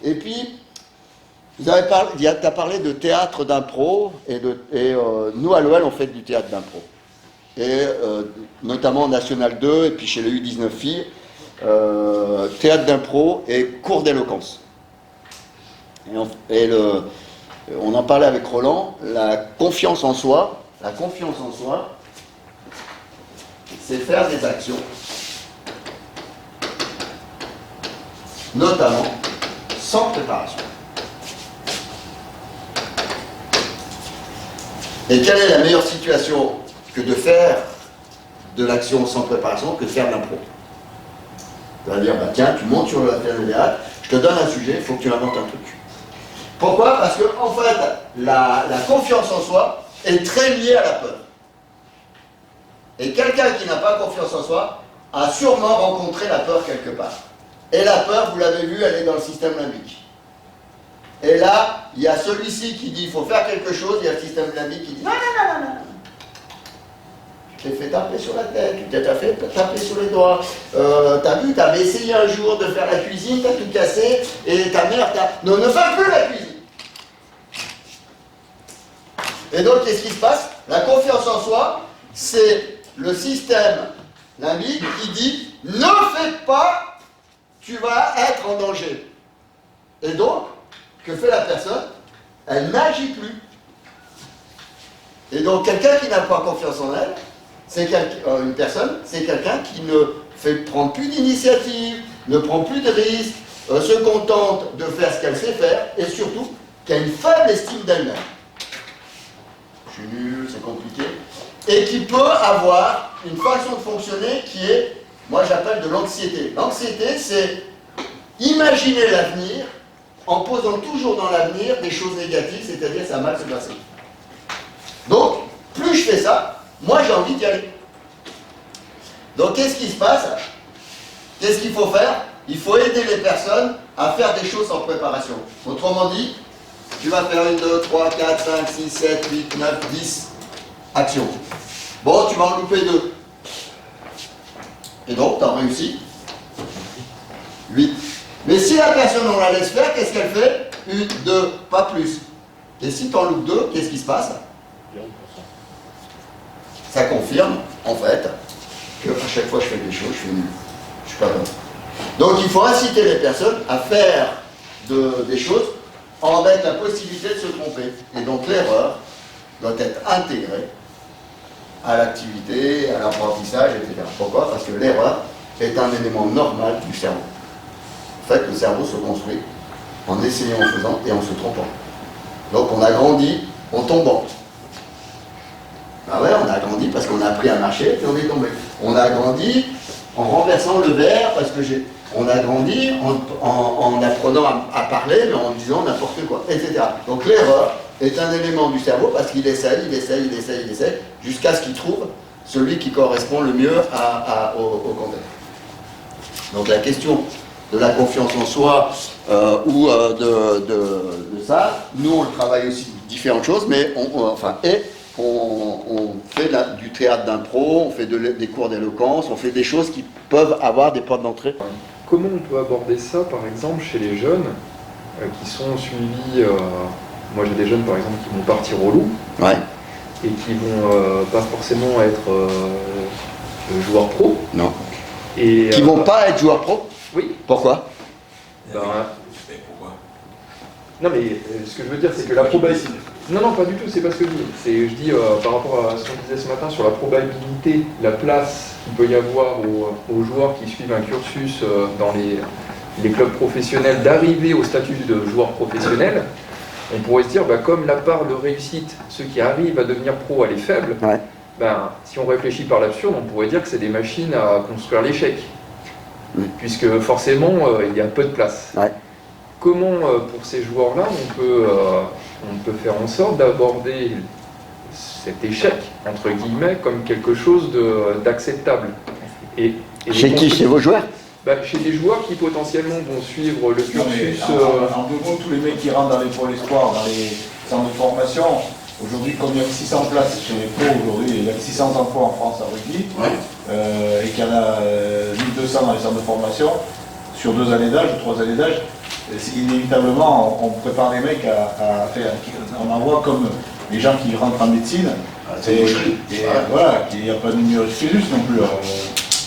Et puis, tu as parlé de théâtre d'impro, et nous à l'OL on fait du théâtre d'impro. Et notamment en National 2 et puis chez les U19 filles, théâtre d'impro et cours d'éloquence. On en parlait avec Roland, la confiance en soi, c'est faire des actions, notamment sans préparation. Et quelle est la meilleure situation que de faire de l'action sans préparation que de faire de l'impro? C'est-à-dire, bah, tiens, tu montes sur la scène de théâtre, je te donne un sujet, il faut que tu inventes un truc. Pourquoi? Parce que, en fait, la confiance en soi est très liée à la peur. Et quelqu'un qui n'a pas confiance en soi a sûrement rencontré la peur quelque part. Et la peur, vous l'avez vu, elle est dans le système limbique. Et là, il y a celui-ci qui dit il faut faire quelque chose, il y a le système limbique qui dit non, non, non, non, non. Tu t'es fait taper sur la tête, tu t'es fait taper sur les doigts, t'as vu, t'avais essayé un jour de faire la cuisine, t'as tout cassé, et ta mère non, ne fais plus la cuisine. Et donc, qu'est-ce qui se passe? La confiance en soi, c'est le système limbique qui dit ne fais pas, tu vas être en danger. Et donc, que fait la personne? Elle n'agit plus. Et donc, quelqu'un qui n'a pas confiance en elle, une personne, c'est quelqu'un qui ne prend plus d'initiative, ne prend plus de risques, se contente de faire ce qu'elle sait faire, et surtout, qui a une faible estime d'elle-même. Je suis nul, c'est compliqué. Et qui peut avoir une façon de fonctionner qui est, moi j'appelle de l'anxiété. L'anxiété, c'est imaginer l'avenir en posant toujours dans l'avenir des choses négatives, c'est-à-dire ça va mal se passer. Donc, plus je fais ça, moi j'ai envie d'y aller. Donc qu'est-ce qui se passe? Qu'est-ce qu'il faut faire? Il faut aider les personnes à faire des choses sans préparation. Autrement dit, tu vas faire 1, 2, 3, 4, 5, 6, 7, 8, 9, 10 actions. Bon, tu vas en louper 2. Et donc, tu as réussi 8. Mais si la personne, on la laisse faire, qu'est-ce qu'elle fait? 1, 2, pas plus. Et si tu en loupes 2, qu'est-ce qui se passe? Ça confirme, en fait, qu'à chaque fois que je fais des choses, je suis nul. Je suis pas bon. Donc, il faut inciter les personnes à faire des choses avec la possibilité de se tromper. Et donc, l'erreur doit être intégrée à l'activité, à l'apprentissage, etc. Pourquoi? Parce que l'erreur est un élément normal du cerveau. En fait, le cerveau se construit en essayant, en faisant et en se trompant. Donc on a grandi en tombant. Ben ouais, on a grandi parce qu'on a appris à marcher et on est tombé. On a grandi en renversant le verre parce que on a grandi en apprenant à parler mais en disant n'importe quoi, etc. Donc l'erreur est un élément du cerveau parce qu'il essaye, jusqu'à ce qu'il trouve celui qui correspond le mieux au contexte. Donc la question de la confiance en soi ou de ça, nous on le travaille aussi différentes choses, mais on fait du théâtre d'impro, on fait des cours d'éloquence, on fait des choses qui peuvent avoir des portes d'entrée. Comment on peut aborder ça par exemple chez les jeunes qui sont suivis, moi j'ai des jeunes par exemple qui vont partir au loup, ouais, et qui vont pas forcément être joueurs pro. Non. Et, qui vont pas être joueurs pro? Oui. Pourquoi? Pourquoi? Non mais ce que je veux dire c'est que la probabilité... Non, pas du tout, c'est pas ce que je dis. Je dis par rapport à ce qu'on disait ce matin sur la probabilité, la place qu'il peut y avoir aux joueurs qui suivent un cursus dans les clubs professionnels d'arriver au statut de joueur professionnel, on pourrait se dire, comme la part de réussite, ceux qui arrivent à devenir pro, elle est faible, ouais. Si on réfléchit par l'absurde, on pourrait dire que c'est des machines à construire l'échec. Puisque forcément, il y a peu de place. Ouais. Comment, pour ces joueurs-là, on peut faire en sorte d'aborder cet échec, entre guillemets, comme quelque chose d'acceptable? Chez qui? Chez vos joueurs? Chez des joueurs qui potentiellement vont suivre le cursus... En deux mots, tous les mecs qui rentrent dans les pôles espoirs, dans les centres de formation, aujourd'hui, comme il y a 600 places chez les pros, aujourd'hui, il y a 600 emplois en France à rugby, et qu'il y en a 1200 dans les centres de formation, sur 2 années d'âge, 3 années d'âge, inévitablement, on prépare les mecs à faire. On envoie comme les gens qui rentrent en médecine. Voilà, il n'y a pas de numerus clausus non plus.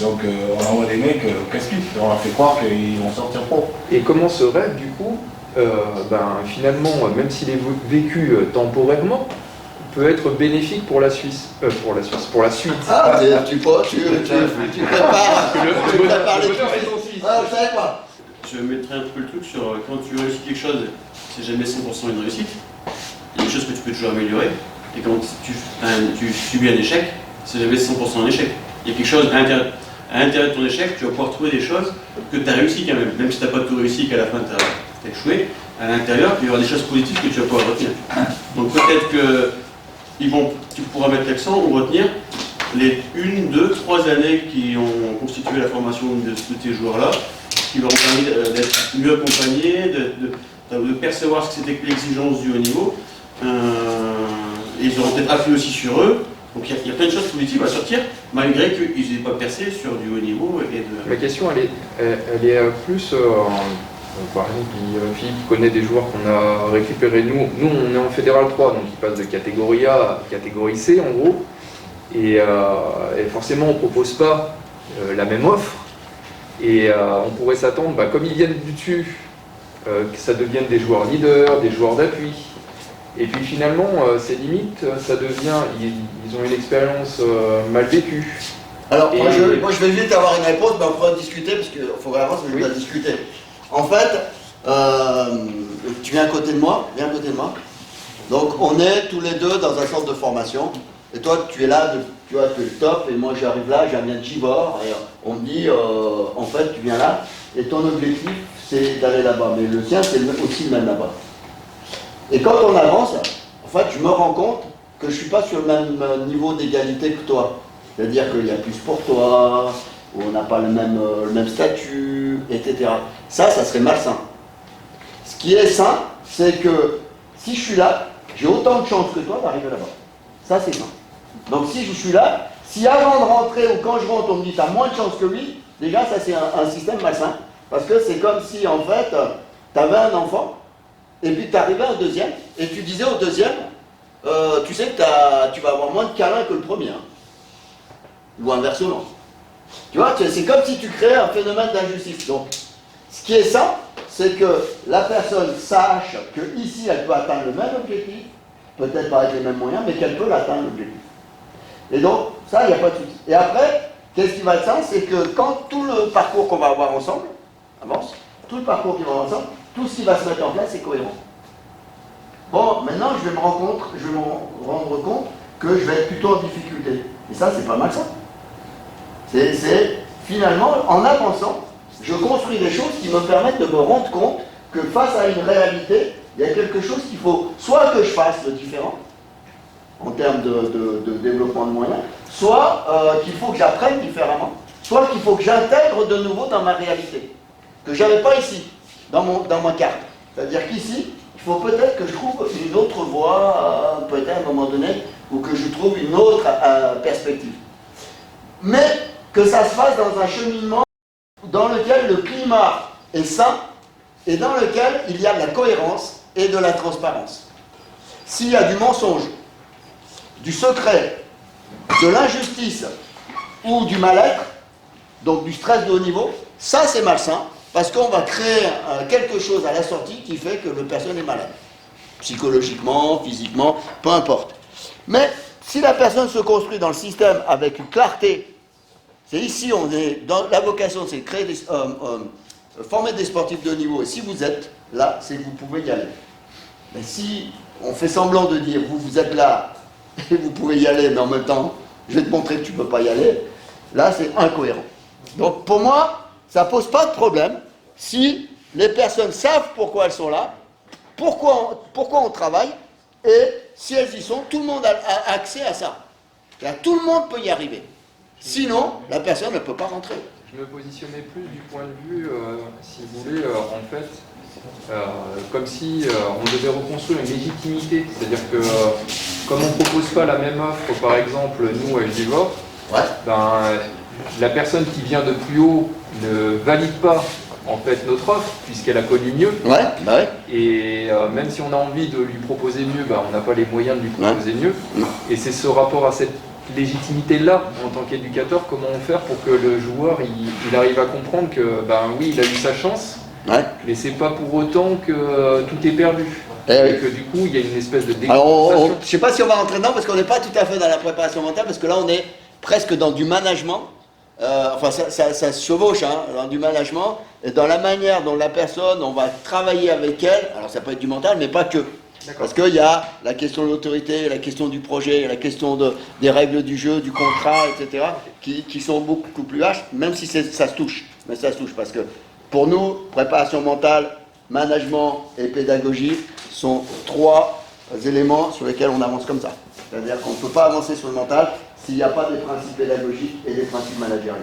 Donc on envoie des mecs au casse-pipe, on leur fait croire qu'ils vont sortir pro. Et comment ce rêve, du coup, finalement, même s'il est vécu temporairement, peut être bénéfique pour la Suisse, pour la suite. Ah, tu prépares les trucs. Ah, vous savez quoi? Je mettrai un peu le truc sur quand tu réussis quelque chose, c'est jamais 100% une réussite. Il y a des choses que tu peux toujours améliorer. Et quand tu subis un échec, c'est jamais 100% un échec. Il y a quelque chose à l'intérieur de ton échec, tu vas pouvoir trouver des choses que tu as réussi quand même si tu n'as pas tout réussi et qu'à la fin tu as échoué. À l'intérieur, il y aura des choses positives que tu vas pouvoir retenir. Donc peut-être que tu pourras mettre l'accent ou retenir les 1, 2, 3 années qui ont constitué la formation de ces joueurs-là, qui leur ont permis d'être mieux accompagnés, de percevoir ce que c'était que l'exigence du haut niveau. Ils auront peut-être appuyé aussi sur eux. Donc il y a plein de choses positives à sortir, malgré qu'ils n'aient pas percé sur du haut niveau. Ma question, elle est plus... par exemple, Philippe connaît des joueurs qu'on a récupérés. Nous, on est en Fédéral 3, donc ils passent de catégorie A à catégorie C, en gros. Et forcément, on ne propose pas la même offre. Et on pourrait s'attendre, comme ils viennent du dessus, que ça devienne des joueurs leaders, des joueurs d'appui. Et puis finalement, c'est limite, ça devient, ils ont une expérience mal vécue. Alors, moi je vais vite avoir une réponse, mais on pourra discuter, parce qu'il faut vraiment que je dois discuter. En fait, tu viens à côté de moi, Donc on est tous les deux dans un centre de formation. Et toi, tu es là, tu es le top, et moi j'arrive là, je viens de Givor, et on me dit, en fait, tu viens là, et ton objectif, c'est d'aller là-bas. Mais le sien, c'est aussi le même là-bas. Et quand on avance, en fait, je me rends compte que je ne suis pas sur le même niveau d'égalité que toi. C'est-à-dire qu'il y a plus pour toi, où on n'a pas le même statut, etc. Ça serait malsain. Ce qui est sain, c'est que si je suis là, j'ai autant de chances que toi d'arriver là-bas. Ça, c'est sain. Donc si je suis là, si avant de rentrer ou quand je rentre, on me dit tu as moins de chances que lui, déjà ça c'est un système malsain. Parce que c'est comme si en fait, tu avais un enfant, et puis tu arrivais à un deuxième, et tu disais au deuxième, tu sais que tu vas avoir moins de câlins que le premier. Hein. Ou inversement. Tu vois, c'est comme si tu créais un phénomène d'injustice. Donc, ce qui est sain, c'est que la personne sache qu'ici, elle peut atteindre le même objectif, peut-être pas avec les mêmes moyens, mais qu'elle peut l'atteindre l'objectif. Et donc, ça, il n'y a pas de souci. Et après, qu'est-ce qui va être sain, c'est que quand tout le parcours qu'on va avoir ensemble avance, tout le parcours qui va ensemble, tout ce qui va se mettre en place est cohérent. Bon, maintenant, je vais me rendre compte que je vais être plutôt en difficulté. Et ça, c'est pas mal ça. C'est finalement, en avançant, je construis des choses qui me permettent de me rendre compte que face à une réalité, il y a quelque chose qu'il faut soit que je fasse de différent, en termes de développement de moyens, soit qu'il faut que j'apprenne différemment, soit qu'il faut que j'intègre de nouveau dans ma réalité, que je n'avais pas ici, dans ma carte. C'est-à-dire qu'ici, il faut peut-être que je trouve une autre voie, peut-être à un moment donné, ou que je trouve une autre perspective. Mais que ça se fasse dans un cheminement dans lequel le climat est sain et dans lequel il y a de la cohérence et de la transparence. S'il y a du mensonge, du secret, de l'injustice ou du mal-être, donc du stress de haut niveau, ça c'est malsain parce qu'on va créer quelque chose à la sortie qui fait que la personne est malade. Psychologiquement, physiquement, peu importe. Mais si la personne se construit dans le système avec une clarté, c'est ici, la vocation, c'est créer former des sportifs de haut niveau. Et si vous êtes là, c'est que vous pouvez y aller. Mais si on fait semblant de dire, vous êtes là, et vous pouvez y aller, mais en même temps, je vais te montrer que tu ne peux pas y aller, là, c'est incohérent. Donc, pour moi, ça ne pose pas de problème si les personnes savent pourquoi elles sont là, pourquoi on travaille, et si elles y sont, tout le monde a accès à ça. Tout le monde peut y arriver. Sinon, la personne ne peut pas rentrer. Je me positionnais plus du point de vue, si vous voulez, en fait, comme si on devait reconstruire une légitimité. C'est-à-dire que, comme on ne propose pas la même offre, par exemple, nous, à Givor, la personne qui vient de plus haut ne valide pas en fait notre offre, puisqu'elle a connu mieux. Ouais, bah ouais. Et même si on a envie de lui proposer mieux, bah, on n'a pas les moyens de lui proposer mieux. Non. Et c'est ce rapport à cette légitimité-là, en tant qu'éducateur, comment faire pour que le joueur il arrive à comprendre que, ben oui, il a eu sa chance, Ouais. mais c'est pas pour autant que tout est perdu. Eh Et oui. que du coup, il y a une espèce de Alors, décompensation. je ne sais pas si on va rentrer dedans parce qu'on n'est pas tout à fait dans la préparation mentale, parce que là, on est presque dans du management. Enfin, ça se chevauche, hein, dans du management, et dans la manière dont la personne, on va travailler avec elle. Alors, ça peut être du mental, mais pas que. Parce qu'il y a la question de l'autorité, la question du projet, la question des règles du jeu, du contrat, etc., qui sont beaucoup plus vaches, même si ça se touche. Mais ça se touche parce que pour nous, préparation mentale, management et pédagogie sont trois éléments sur lesquels on avance comme ça. C'est-à-dire qu'on ne peut pas avancer sur le mental s'il n'y a pas des principes pédagogiques et des principes managériaux.